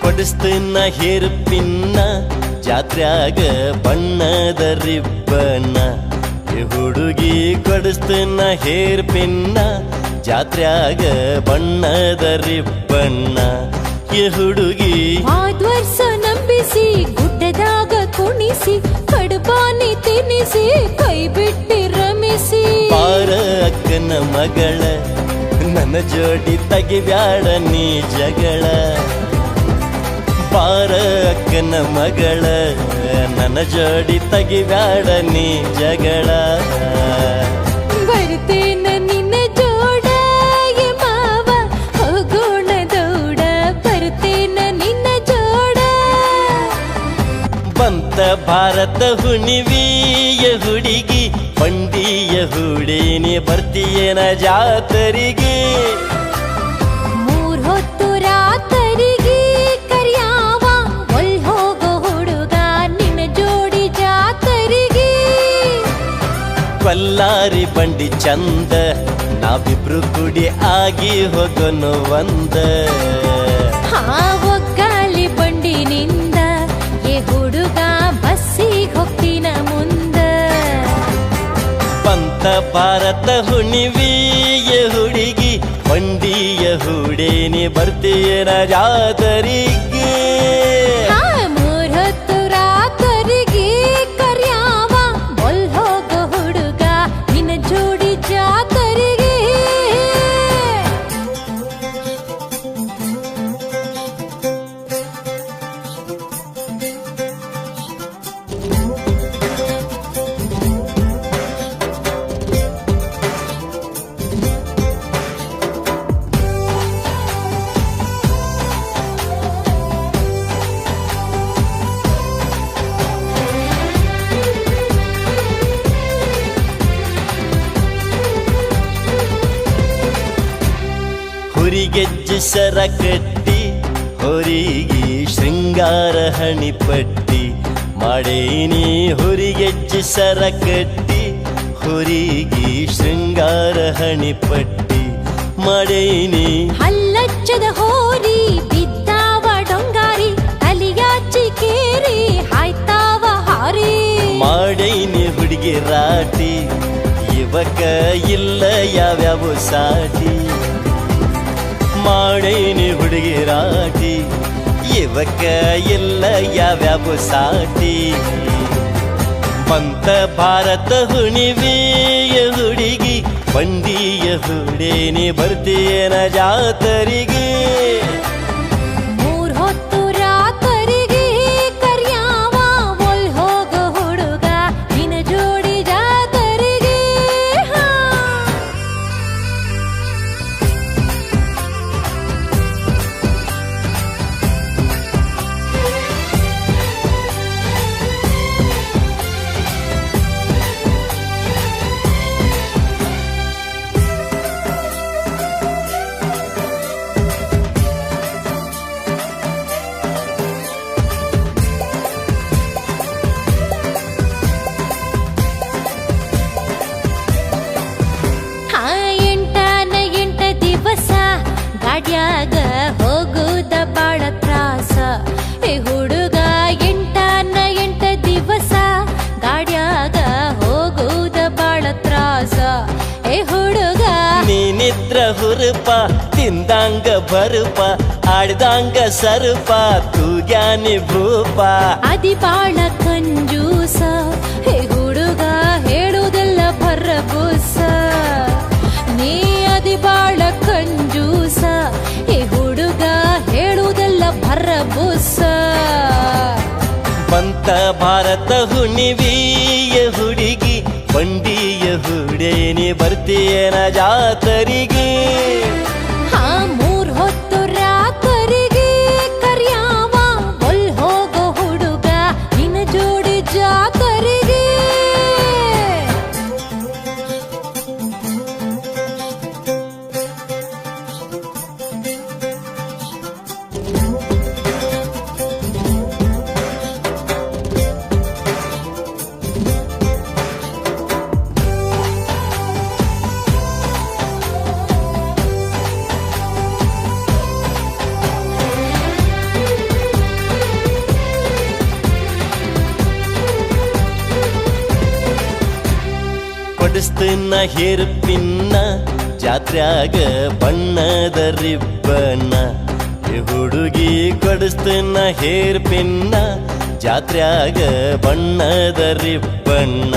ಕೊಡಿಸ್ತೀನ hair pin ಜಾತ್ರ್ಯಾಗ ಬಣ್ಣದ ರಿಬ್ಬನ್ನ ಹುಡುಗಿ ಕೊಡಿಸ್ತೀನ hair pin ಜಾತ್ರ್ಯಾಗ ಬಣ್ಣದ ರಿಬ್ಬನ್ನ ಹುಡುಗಿ ಆದ್ವರ್ಷ ನಂಬಿಸಿ ಗುಡ್ಡದಾಗ ಕುಣಿಸಿ ಕಡುಬಾನಿ ತಿನ್ನಿಸಿ ಕೈ ಬಿಟ್ಟಿ ರಮಿಸಿ ಬಾರ ಅಕ್ಕನ ಮಗಳ ನನ್ನ ಜೋಡಿ ತೆಗಿಬ್ಯಾಡ ನೀ ಜಗಳ ಬಾರ ಅಕ್ಕನ ಮಗಳ ನನ್ನ ಜೋಡಿ ತೆಗಿಬ್ಯಾಡ ನೀ ಜಗಳ ಬರ್ತೇನ ನಿನ್ನ ಜೋಡ ಮಾವ ಹೋಗೋಣ ದೌಡ ಬರ್ತೇನ ನಿನ್ನ ಜೋಡ ಬಂತ ಭಾರತ ಹುಣಿವಿಯ ಹುಡುಗಿ ಬಂಡಿಯ ಹುಡೇನಿ ಬರ್ತೀಯನ ಜಾತರಿಗೆ ಮೂರ್ ಹೊತ್ತು ರಾತರಿಗೆ ಕರ್ಯಾವ ಒಲ್ ಹೋಗೋ ಹುಡುಗ ನಿನ್ನ ಜೋಡಿ ಜಾತರಿಗೆ ಕೊಲ್ಲಾರಿ ಬಂಡಿ ಚಂದ ನಾವಿಬ್ರು ಕುಡಿ ಆಗಿ ಹೋಗೋನು ಒಂದ ಒಗ್ಗಾಲಿ ಬಂಡಿನಿಂದ ಏ ಹುಡುಗ ಬಸ್ಸಿಗೆ ಹೋಗ್ತೀನ ಮುಂದ ಬಂತ ಭಾರತ ಹುಣಿವಿಯ ಹುಡುಗಿ ಬಂಡಿಯ ಹುಡೇನಿ ಬರ್ತೀಯನ ಜಾತರಿಗೆ ಮೂರ್ ಹೊತ್ತು ರಾತರಿಗೆ ಕರ್ಯಾವ ಒಲ್ ಹೋಗೋ ಹುಡುಗ ನಿನ್ನ ಜೋಡಿ ಜಾತರಿಗೆ ಹುರಿಗೆಜ್ಜೆ ಸರ ಕಟ್ಟಿ ಹೊರಿಗೆ ಶೃಂಗಾರ ಹಣಿಪಟ್ಟಿ ಮಾಡೇನಿ ಹುರಿಗೆಜ್ಜೆ ಸರ ಕಟ್ಟಿ ಹೊರಿಗೆ ಶೃಂಗಾರ ಹಣಿಪಟ್ಟಿ ಮಾಡೇನಿ ಹಲ್ಲಚ್ಚದ ಹೋರಿ ಬಿದ್ದಾವ ಡೊಂಗಾರಿ ತಲಿಯಾಚಿ ಕೇರಿ ಹಾಯ್ತಾವ ಹಾರಿ ಮಾಡೇನಿ ಹುಡುಗಿ ರಾಟಿ ಇವಕ ಇಲ್ಲ ಯಾವ್ಯಾವ ಸಾಟಿ ಮಾಡೇನಿ ಹುಡುಗಿ ರಾಟಿ ಇವಕ್ಕ ಇಲ್ಲ ಯಾವ್ಯಾವ ಸಾಟಿ ಬಂತ ಭಾರತ ಹುಣಿವಿಯ ಹುಡುಗಿ ಬಂಡಿಯ ಹುಡೇನಿ ಬರ್ತೀಯನ ಜಾತರಿಗೆ ಮೂರ್ ಹೊತ್ತು ರಾತರಿಗೆ ಕರ್ಯಾವ ಒಲ್ ಹೋಗೋ ಹುಡುಗ ನಿನ್ನ ಜೋಡಿ ಜಾತರಿಗೆ ಎಂಟ ದಿವಸ ಗಾಡ್ಯಾಗ ಹೋಗುದ ಬಾಳ ತ್ರಾಸ ಏ ಹುಡುಗ ಎಂಟ ದಿವಸ ಗಾಡ್ಯಾಗ ಹೋಗುದ ಬಾಳ ತ್ರಾಸ ಏ ಹುಡುಗ ನೀನಿದ್ರ ಹುರುಪ ತಿಂದಂಗ ಬರುಪ ಆಡ್ದಂಗ ಸರುಪ ತೂಗ್ಯಾನಿ ಭೂಪ ಅದಿ ಬಾಳ ಕಂಜೂಸ ಹೇ ಹುಡುಗ ಹೇಳುವುದೆಲ್ಲ ಭರಬೂಸ ನೀ ಅದಿ ಬಾಳ ಕಂಜೂಸ ಹೇ ಹುಡುಗ ಹೇಳುವುದೆಲ್ಲ ಭರಬೂಸ ಬಂತ ಭಾರತ ಹುಣಿವಿಯ ಹುಡುಗಿ ಬಂಡಿಯ ಹುಡೇನಿ ಬರ್ತೀಯನ ಜಾತರಿಗೆ ಮೂರ್ ಹೊತ್ತು ರಾತರಿಗೆ ಕರ್ಯಾವ ಒಲ್ ಹೋಗೋ ಹುಡುಗ ನಿನ್ನ ಜೋಡಿ ಜಾತರಿಗೆ ಕೊಡಿಸ್ತೀನ ಹೇರ್ ಪಿನ್ನ ಜಾತ್ರ್ಯಾಗ ಬಣ್ಣದ ರಿಬ್ಬನ್ನ ಈ ಹುಡುಗಿ ಕೊಡಿಸ್ತೀನ ಹೇರ್ ಪಿನ್ನ ಜಾತ್ರ್ಯಾಗ ಬಣ್ಣದ ರಿಬ್ಬನ್ನ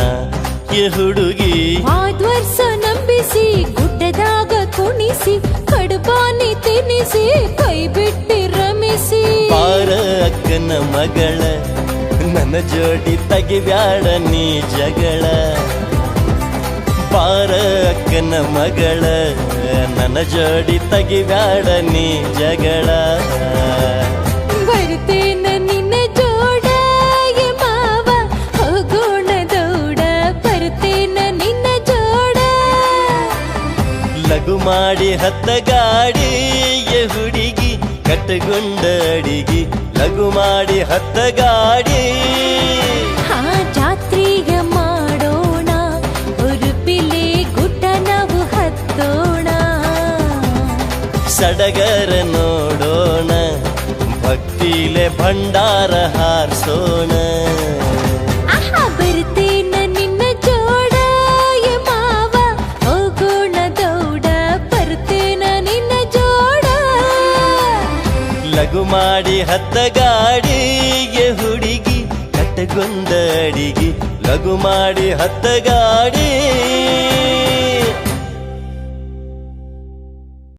ಈ ಹುಡುಗಿ ಆದ್ವರ್ಸ ನಂಬಿಸಿ ಗುಡ್ಡದಾಗ ಕುಣಿಸಿ ಕಡುಬಾನಿ ತಿನ್ನಿಸಿ ಕೈ ಬಿಟ್ಟಿ ರಮಿಸಿ ಬಾರ ಅಕ್ಕನ ಮಗಳ ನನ್ನ ಜೋಡಿ ತೆಗಿಬ್ಯಾಡ ನೀ ಜಗಳ ಬಾರ ಅಕ್ಕನ ಮಗಳ ನನ್ನ ಜೋಡಿ ತೆಗಿಬ್ಯಾಡ ನೀ ಜಗಳ ಬರ್ತೇನ ನಿನ್ನ ಜೋಡ ಎ ಮಾವ ಹೋಗೋಣ ದೌಡ ಬರ್ತೇನ ನಿನ್ನ ಜೋಡ ಲಘು ಮಾಡಿ ಹತ್ತ ಗಾಡಿ ಎ ಹುಡುಗಿ ಕಟ್ಟಗೊಂಡ ಅಡಿಗಿ ಲಘು ಮಾಡಿ ಹತ್ತ ಗಾಡಿ ಹಾ ಜಾತ್ರೆಗೆ ಮಾಡೋಣ ಉರುಪಿಲೆ ಗುಡ್ಡ ನಾವು ಹತ್ತೋಣ ಸಡಗರ ನೋಡೋಣ ಭಕ್ತಿಲೆ ಭಂಡಾರ ಹಾರಿಸೋಣ ಆಹಾ ಬರ್ತೇನ ನಿನ್ನ ಜೋಡ ಎ ಮಾವ ಹೋಗೋಣ ದೌಡ ಬರ್ತೇನ ನಿನ್ನ ಜೋಡ ಲಘು ಮಾಡಿ ಹತ್ತ ಗಾಡಿ ಎ ಹುಡುಗಿ ಕಟ್ಟಗೊಂಡ ಅಡಿಗಿ ಲಘು ಮಾಡಿ ಹತ್ತ ಗಾಡಿ